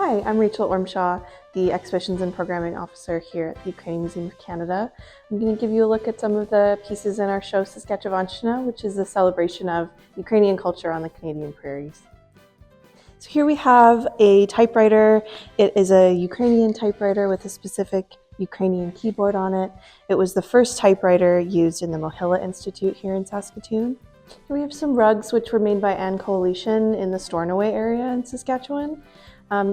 Hi, I'm Rachel Ormshaw, the Exhibitions and Programming Officer here at the Ukrainian Museum of Canada. I'm going to give you a look at some of the pieces in our show Saskachewanshchyna, which is a celebration of Ukrainian culture on the Canadian Prairies. So here we have a typewriter. It is a Ukrainian typewriter with a specific Ukrainian keyboard on it. It was the first typewriter used in the Mohila Institute here in Saskatoon. Here we have some rugs which were made by Ann Coalition in the Stornoway area in Saskatchewan.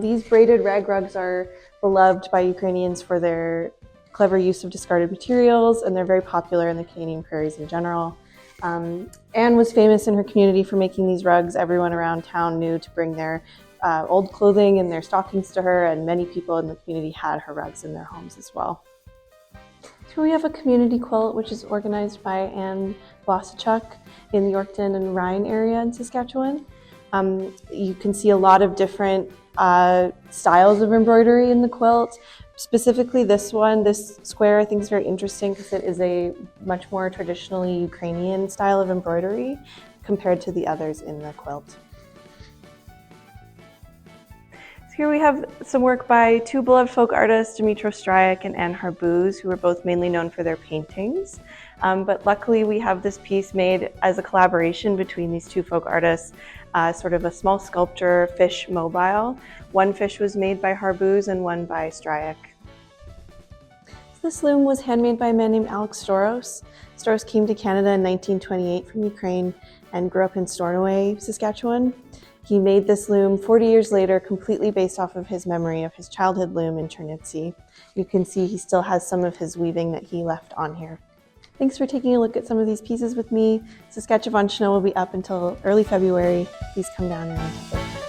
These braided rag rugs are beloved by Ukrainians for their clever use of discarded materials, and they're very popular in the Canadian Prairies in general. Anne was famous in her community for making these rugs. Everyone around town knew to bring their old clothing and their stockings to her, and many people in the community had her rugs in their homes as well. Here we have a community quilt which is organized by Anne Blasachuk in the Yorkton and Rhine area in Saskatchewan. You can see a lot of different styles of embroidery in the quilt. Specifically this one, this square, I think is very interesting because it is a much more traditionally Ukrainian style of embroidery compared to the others in the quilt. Here we have some work by two beloved folk artists, Dmytro Stryak and Anne Harbuz, who are both mainly known for their paintings. But luckily we have this piece made as a collaboration between these two folk artists, sort of a small sculpture, fish mobile. One fish was made by Harbuz and one by Stryak. This loom was handmade by a man named Alex Storos. Storos came to Canada in 1928 from Ukraine and grew up in Stornoway, Saskatchewan. He made this loom 40 years later, completely based off of his memory of his childhood loom in Chernivtsi. You can see he still has some of his weaving that he left on here. Thanks for taking a look at some of these pieces with me. Saskatchewanshchyna will be up until early February. Please come down and